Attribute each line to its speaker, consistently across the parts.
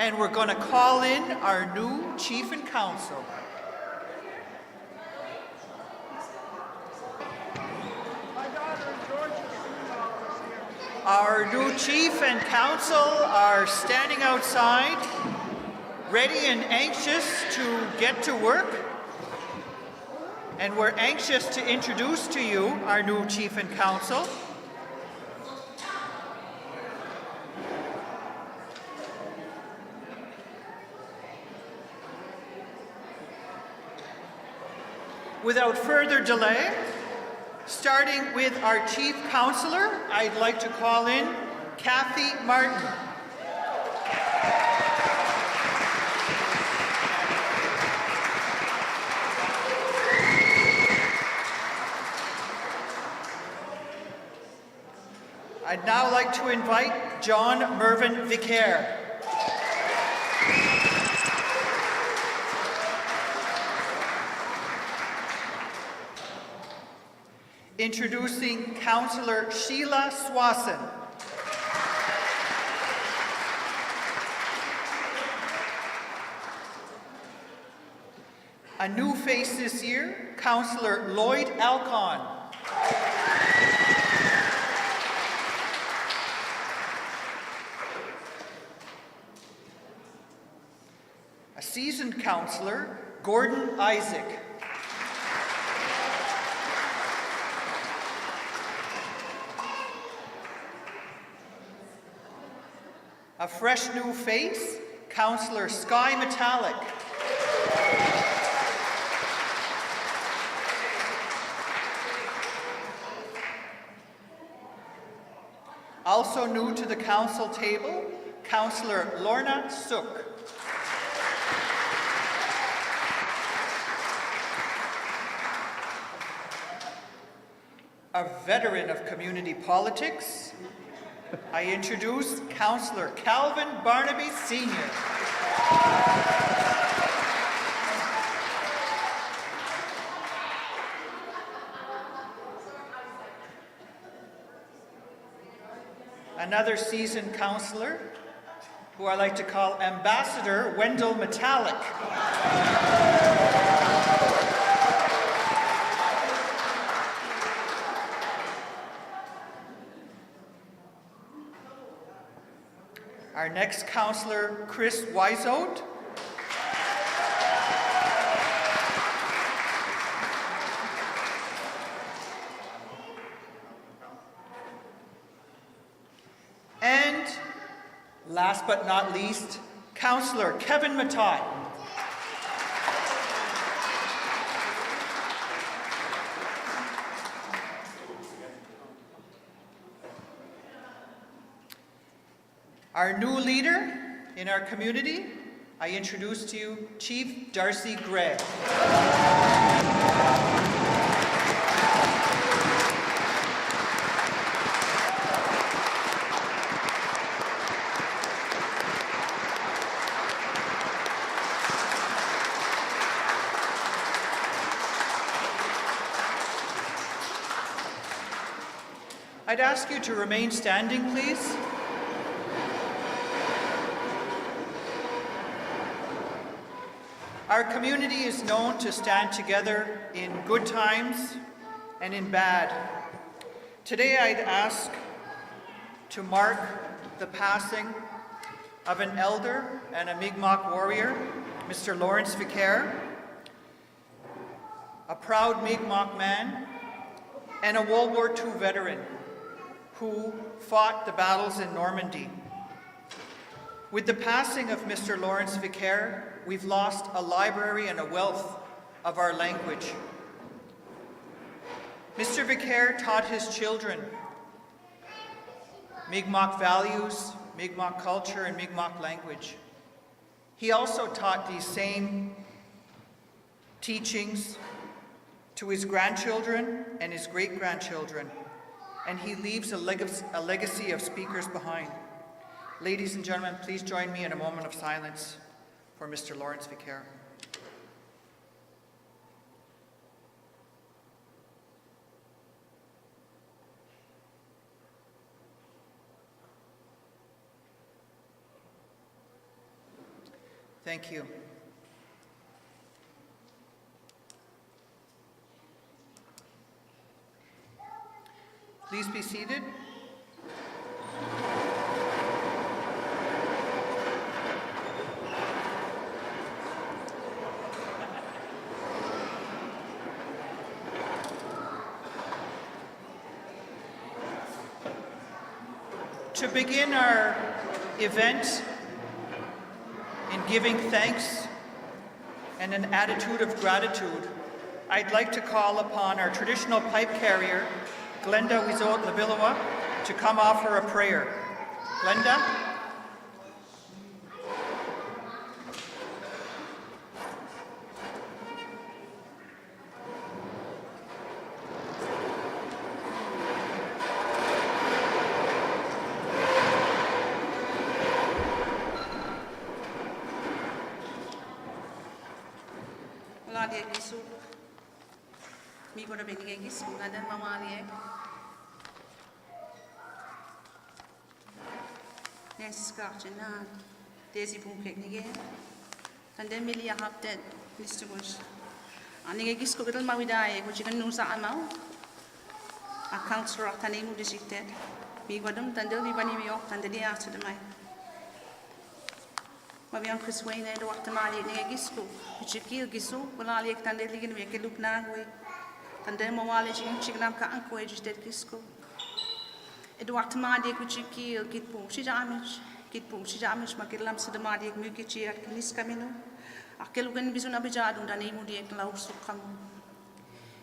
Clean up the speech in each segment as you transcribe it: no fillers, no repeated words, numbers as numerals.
Speaker 1: and we're going to call in our new Chief and Council. Our new Chief and Council are standing outside, ready and anxious to get to work. And we're anxious to introduce to you our new Chief and Council. Without further delay, starting with our Chief Councillor, I'd like to call in Kathy Martin. I'd now like to invite John Mervyn Vicaire. Introducing Councillor Sheila Swanson. A new face this year, Councillor Lloyd Alcon. A seasoned councillor, Gordon Isaac. A fresh new face, Councillor Sky Metallic. Also new to the council table, Councillor Lorna Sook. A veteran of community politics, I introduce Councillor Calvin Barnaby Sr. Another seasoned councillor, who I like to call Ambassador Wendell Metallic. Our next councillor, Chris Wiseout. And last but not least, Councillor Kevin Matot. Our new leader in our community, I introduce to you Chief Darcy Gray. I'd ask you to remain standing, please. Our community is known to stand together in good times and in bad. Today I'd ask to mark the passing of an elder and a Mi'kmaq warrior, Mr. Lawrence Vicaire, a proud Mi'kmaq man and a World War II veteran who fought the battles in Normandy. With the passing of Mr. Lawrence Vicaire, we've lost a library and a wealth of our language. Mr. Vicaire taught his children Mi'kmaq values, Mi'kmaq culture, and Mi'kmaq language. He also taught these same teachings to his grandchildren and his great-grandchildren, and he leaves a legacy of speakers behind. Ladies and gentlemen, please join me in a moment of silence for Mr. Lawrence Vicaire. Thank you. Please be seated. To begin our event in giving thanks and an attitude of gratitude, I'd like to call upon our traditional pipe carrier, Glenda Wizot Labilawa, to come offer a prayer. Glenda?
Speaker 2: Mi gonna be getting this school and then Mama Yes, Scotch and Daisy Boom Picnic and then Millie have dead, Mr. Bush. And the Gisco little Mawidai, which you can know Sama. A councillor of Tanemu district. Me got them, and they'll be bunny up and the day after the mine. Maar we aan Chris Wayne de wacht maar die nege gisco, which you kill gisu, when all you can live in make a look now way. And then Mawali chicken ka anko just dead gisco. It wacht maar die which you kill get boom, she damage, makilam sa the mardi mukichi at Kinis Camino. A kilogan bizuna bijad and an emu diek laus to come.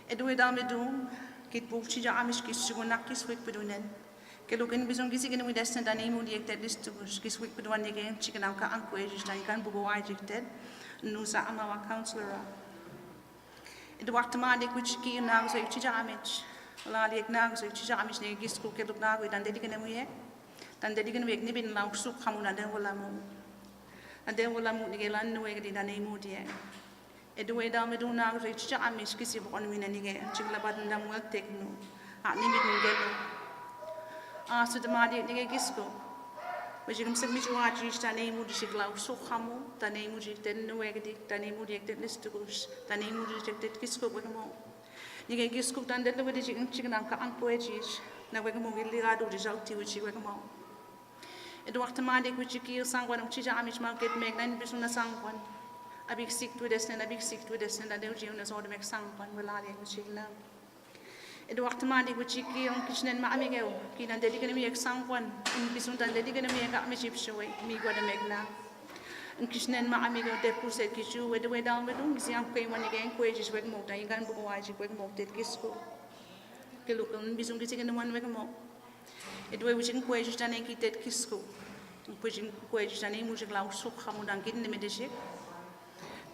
Speaker 2: Edward Amidum, get boom, she damage kisuanakis wick bedunen. Kelugan bisong gisigin with descent and emu diected this to giswick with one again, chicken anka anquage, and can bugo ejected, Nusa Amawa councillor. It walked a magic which key now so chijamage. Lali acknowledge chijamish ne gisco keluk now with and dedicated we then dedicated we nibin now soup hamun and then wolamu. And then wolamu nigelan no egg in an emu dear. Edway down with now reach jamish kissy on win and again, chicklabat and will take no. At nimit so the Madi Gisco, which you can submit to our G, the name would shiglau so hamu, the name would did no egg, the name would get list to bush, the name would rejected Gisco with a mo. You get Gisco done the with the chicken anka ancoages, now we can move Ligado result which you were mo. It walked a Madi which you kill someone of Chijamish market, make 9 percent of someone. A big sick to this and a big sick to this and a Deugian or the make someone will lie which you love. It walked a madi which he killed kitchen and Mamigel, Kin and dedicated me a someone, in Bisunda dedicated me a got me ship show, me got a megna. And kitchen and Mamigel, they put said Kishu, where the way down with them, is young pay one again, quages with more, you can go wise, with more, that Gisco. Kilukan, Bisum getting in one with more. It way which in quages than a kid that Kisco, pushing quages and a music loud so common and getting the medicine.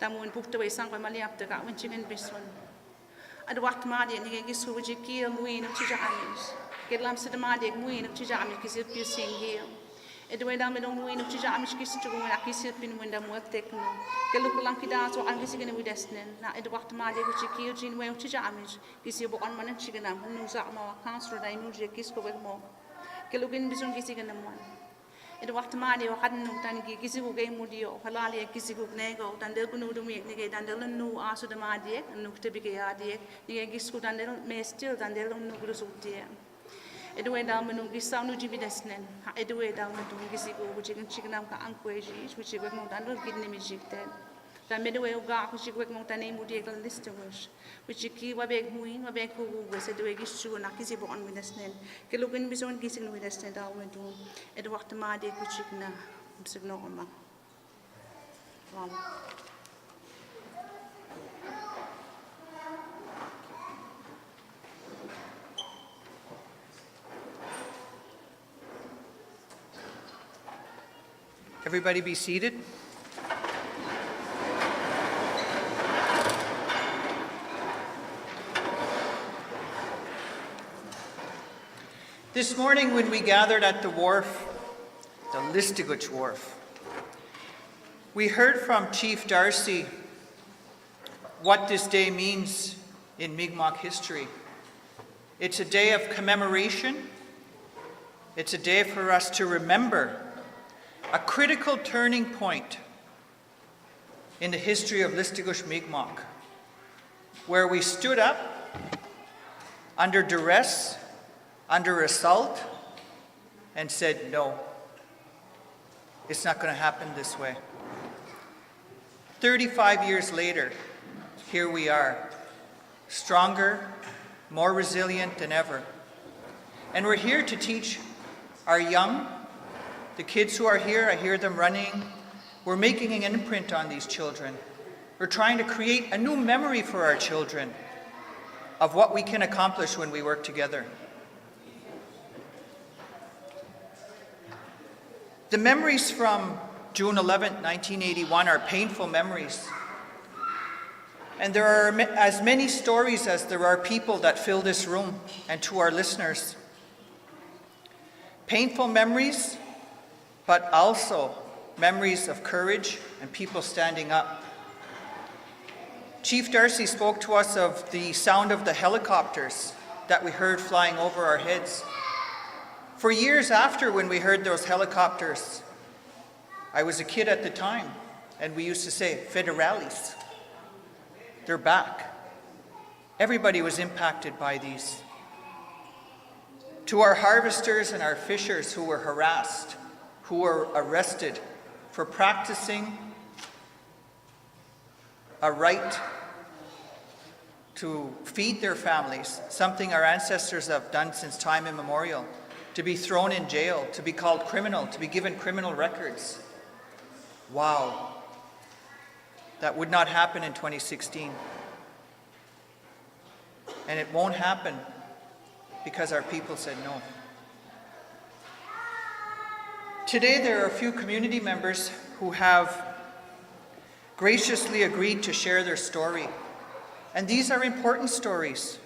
Speaker 2: Then when booked away some by Mali after got when chicken bison. At what Madi and Gis who would you kill Muin of Chijamis? Get lamps to the Madi, Muin of Chijamis, kiss if you sing here. It went down with Muin of Chijamis, kiss to go and a kiss if in when them will take no. Get look lanky dance or Angisigan with Destin. Now at what Madi which you kill Jean Way of Chijamis, kiss you on man and chicken and knows out more council than usually kiss go with more. Get look in Bison Gisigan one. It walked Madi or hadn't no time Gisigo game with you, Halali, Gisigo Nego, and they'll go to make negate and they'll know also the Madi and look to be Gadiac, Gisco and they'll may still and they'll know dear. It went down when we sound to be destined. It way down to Gisigo, which you can chicken up anquages, which you were not under getting music then. The midway of God, which you were not a name would take a list of us, which you keep a big wing, a big who was a way issue and a kissy born with a snell. Kilogan bison kissing with a snell down went on. It walked the Madi, which you can signal.
Speaker 1: Everybody be seated. This morning when we gathered at the wharf, the Listigouche Wharf, we heard from Chief Darcy what this day means in Mi'kmaq history. It's a day of commemoration. It's a day for us to remember a critical turning point in the history of Listugush Mi'kmaq, where we stood up under duress, under assault, and said, no, it's not going to happen this way. 35 years later, here we are, stronger, more resilient than ever. And we're here to teach our young, the kids who are here, I hear them running. We're making an imprint on these children. We're trying to create a new memory for our children of what we can accomplish when we work together. The memories from June 11, 1981 are painful memories. And there are as many stories as there are people that fill this room, and to our listeners. Painful memories, but also memories of courage and people standing up. Chief Darcy spoke to us of the sound of the helicopters that we heard flying over our heads. For years after, when we heard those helicopters, I was a kid at the time, and we used to say, Federales. They're back. Everybody was impacted by these. To our harvesters and our fishers who were harassed, who were arrested for practicing a right to feed their families, something our ancestors have done since time immemorial, to be thrown in jail, to be called criminal, to be given criminal records. Wow. That would not happen in 2016. And it won't happen because our people said no. Today, there are a few community members who have graciously agreed to share their story. And these are important stories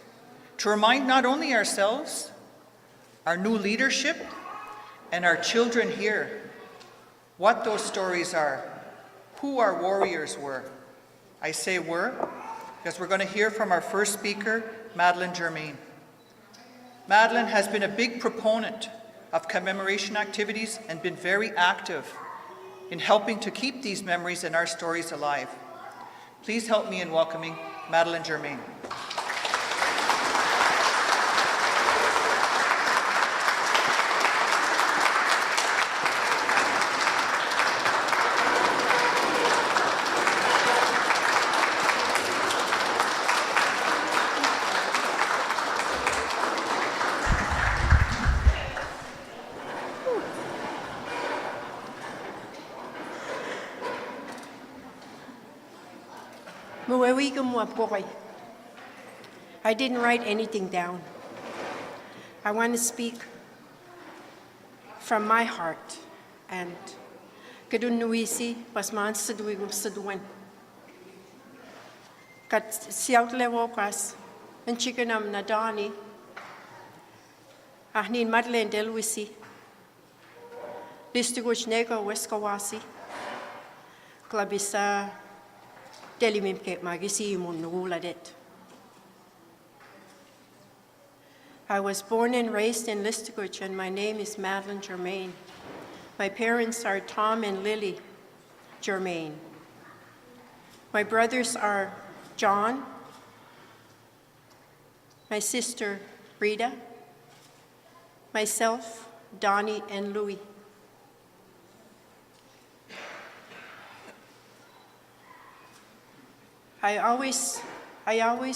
Speaker 1: to remind not only ourselves, our new leadership, and our children here what those stories are, who our warriors were. I say were because we're going to hear from our first speaker, Madeleine Germain. Madeleine has been a big proponent of commemoration activities and been very active in helping to keep these memories and our stories alive. Please help me in welcoming Madeleine Germain.
Speaker 3: I didn't write anything down. I want to speak from my heart and kadun nuisi pasman saduigum saduan. Kat siaut lewokas and chickenam nadani. Ahnin Madeleine Delwisi. Listugush nego weskawasi. Klabisa Delimimke magisi mun nuguladet. I was born and raised in Listuguj, and my name is Madeleine Germain. My parents are Tom and Lily Germain. My brothers are John, my sister Rita, myself, Donnie, and Louis. I always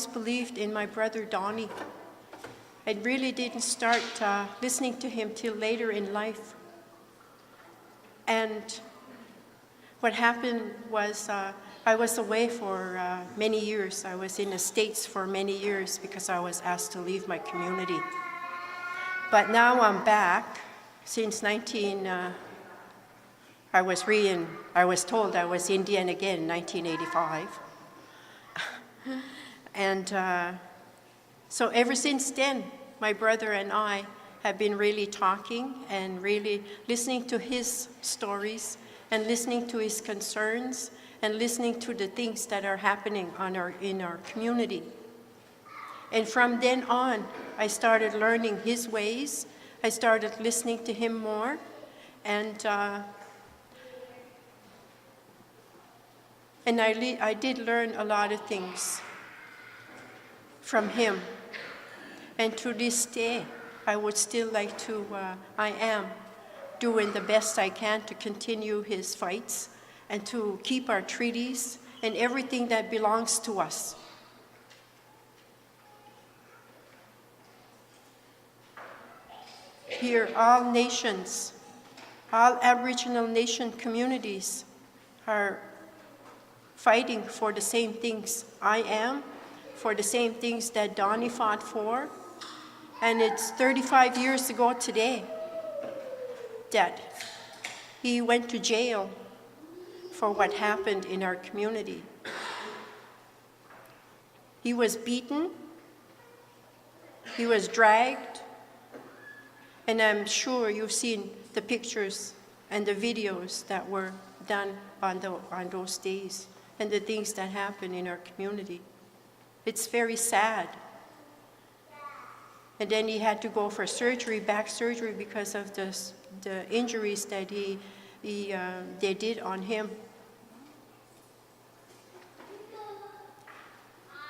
Speaker 3: believed in my brother Donnie. I really didn't start listening to him till later in life. And what happened was I was away for many years. I was in the States for many years because I was asked to leave my community. But now I'm back since I was told I was Indian again in 1985. And so ever since then, my brother and I have been really talking and really listening to his stories and listening to his concerns and listening to the things that are happening in our community. And from then on, I started learning his ways. I started listening to him more. And And I did learn a lot of things from him. And to this day, I would still like to, I am doing the best I can to continue his fights and to keep our treaties and everything that belongs to us. Here, all nations, all Aboriginal nation communities are fighting for the same things I am, for the same things that Donnie fought for. And it's 35 years ago today that he went to jail for what happened in our community. He was beaten, he was dragged, and I'm sure you've seen the pictures and the videos that were done on those days and the things that happened in our community. It's very sad. And then he had to go for surgery, back surgery, because of the injuries that they did on him.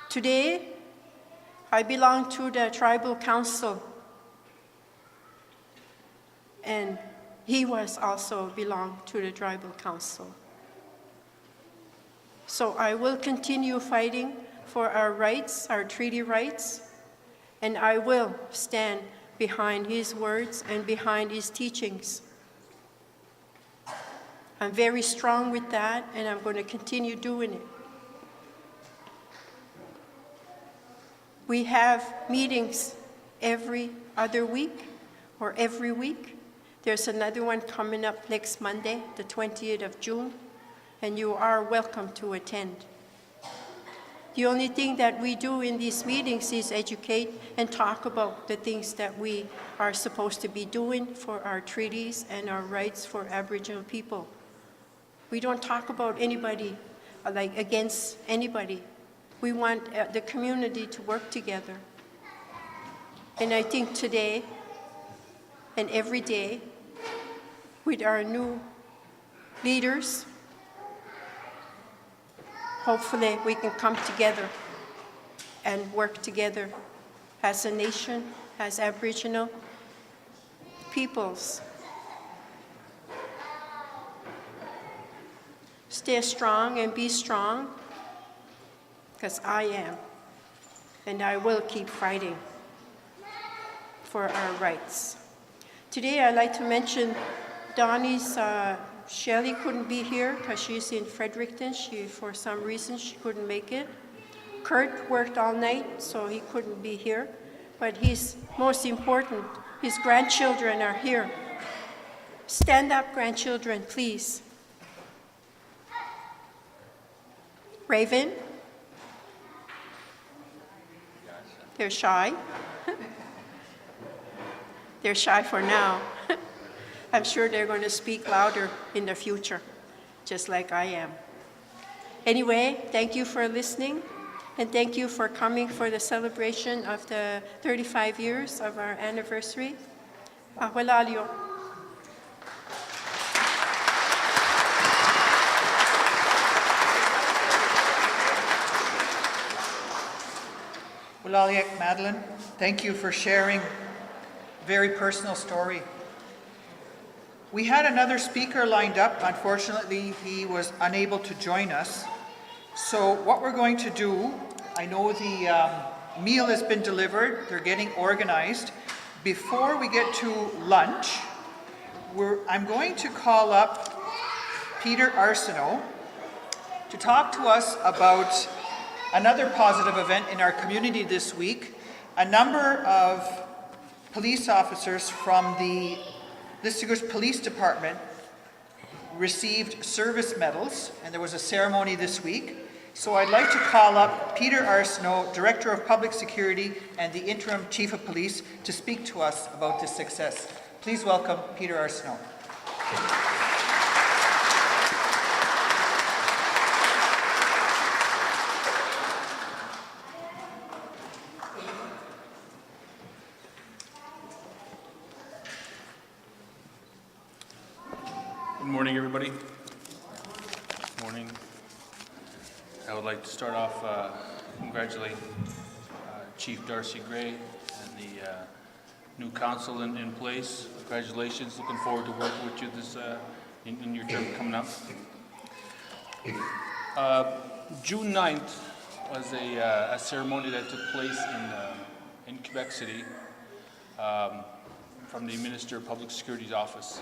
Speaker 3: Today, I belong to the tribal council, and he was also belonged to the tribal council. So I will continue fighting for our rights, our treaty rights, and I will stand behind his words and behind his teachings. I'm very strong with that, and I'm going to continue doing it. We have meetings every other week or every week. There's another one coming up next Monday, the 20th of June, and you are welcome to attend. The only thing that we do in these meetings is educate and talk about the things that we are supposed to be doing for our treaties and our rights for Aboriginal people. We don't talk about anybody, like against anybody. We want the community to work together. And I think today and every day, with our new leaders, hopefully we can come together and work together as a nation, as Aboriginal peoples. Stay strong and be strong, because I am, and I will keep fighting for our rights. Today I'd like to mention Donnie's, Shelley couldn't be here because she's in Fredericton. For some reason, she couldn't make it. Kurt worked all night, so he couldn't be here. But he's most important, his grandchildren are here. Stand up, grandchildren, please. Raven? They're shy. They're shy for now. I'm sure they're going to speak louder in the future, just like I am. Anyway, thank you for listening, and thank you for coming for the celebration of the 35 years of our anniversary. Ahuelalio.
Speaker 1: Wulaliek Madeline, thank you for sharing a very personal story. We had another speaker lined up. Unfortunately, he was unable to join us. So what we're going to do, I know the meal has been delivered. They're getting organized. Before we get to lunch, I'm going to call up Peter Arsenault to talk to us about another positive event in our community this week. A number of police officers from the Listigers Police Department received service medals, and there was a ceremony this week. So I'd like to call up Peter Arsenault, Director of Public Security and the Interim Chief of Police, to speak to us about this success. Please welcome Peter Arsenault.
Speaker 4: Good morning, everybody. Good morning. I would like to start off congratulating Chief Darcy Gray and the new council in place. Congratulations. Looking forward to working with you this in your term coming up. June 9th was a ceremony that took place in Quebec City from the Minister of Public Security's office.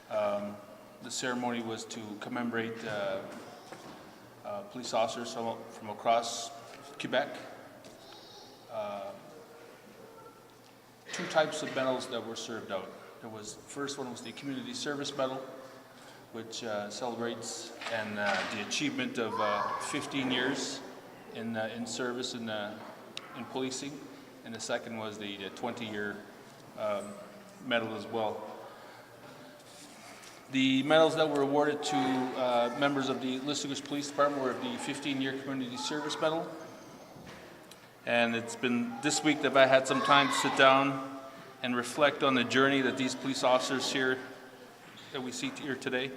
Speaker 4: The ceremony was to commemorate police officers from across Quebec. Two types of medals that were served out. The first one was the Community Service Medal, which celebrates and the achievement of 15 years in service in policing, and the second was the 20-year medal as well. The medals that were awarded to members of the Listigouche Police Department were the 15-year Community Service Medal. And it's been this week that I had some time to sit down and reflect on the journey that these police officers here, that we see here today,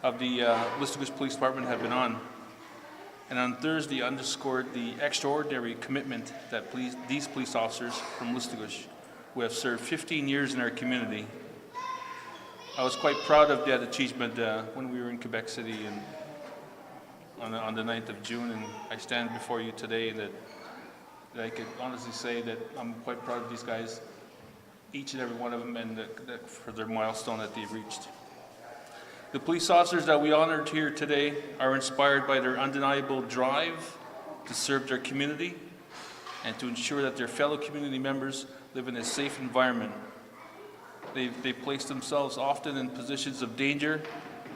Speaker 4: of the Listigouche Police Department have been on. And on Thursday underscored the extraordinary commitment that these police officers from Listigouche, who have served 15 years in our community. I was quite proud of that achievement when we were in Quebec City and on the 9th of June, and I stand before you today that I could honestly say that I'm quite proud of these guys, each and every one of them, and for their milestone that they've reached. The police officers that we honored here today are inspired by their undeniable drive to serve their community and to ensure that their fellow community members live in a safe environment. They placed themselves often in positions of danger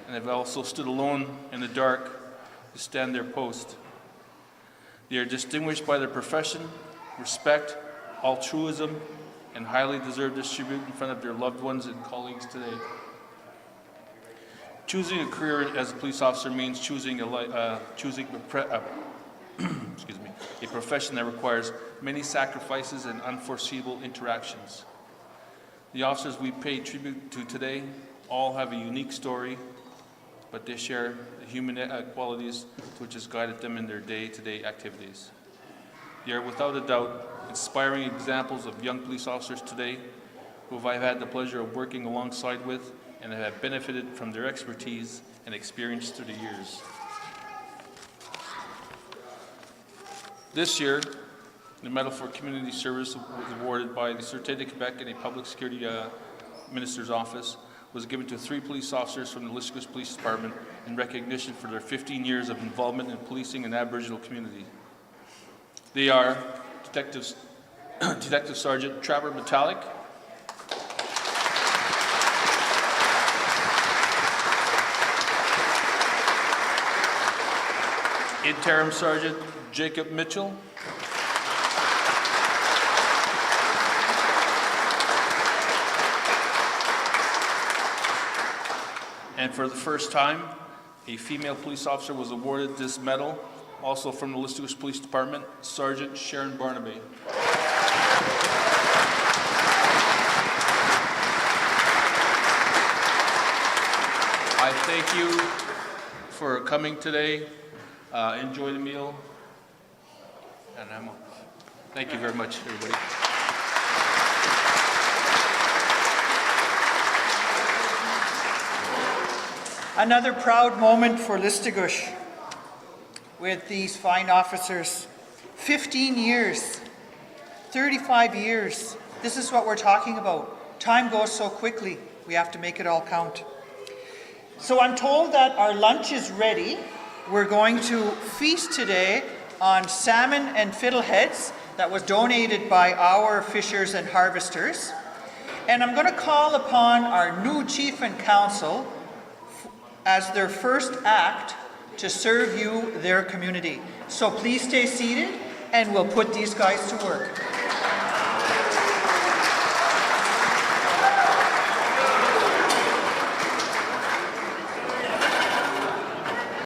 Speaker 4: and have also stood alone in the dark to stand their post. They are distinguished by their profession, respect, altruism, and highly deserve this tribute in front of their loved ones and colleagues today. Choosing a career as a police officer means choosing a profession that requires many sacrifices and unforeseeable interactions. The officers we pay tribute to today all have a unique story, but they share the human qualities which has guided them in their day-to-day activities. They are without a doubt inspiring examples of young police officers today who I've had the pleasure of working alongside with and have benefited from their expertise and experience through the years. This year, the Medal for Community Service was awarded by the Sûreté de Québec and the Public Security Minister's Office was given to 3 police officers from the Listigouche Police Department in recognition for their 15 years of involvement in policing an Aboriginal community. They are Detective Sergeant Trapper Metallic, Interim Sergeant Jacob Mitchell, and for the first time, a female police officer was awarded this medal, also from the Listigouche Police Department, Sergeant Sharon Barnaby. I thank you for coming today. Enjoy the meal. And thank you very much, everybody.
Speaker 1: Another proud moment for Listigouche with these fine officers. 15 years, 35 years. This is what we're talking about. Time goes so quickly, we have to make it all count. So I'm told that our lunch is ready. We're going to feast today on salmon and fiddleheads that was donated by our fishers and harvesters. And I'm going to call upon our new chief and council as their first act to serve you, their community. So please stay seated and we'll put these guys to work.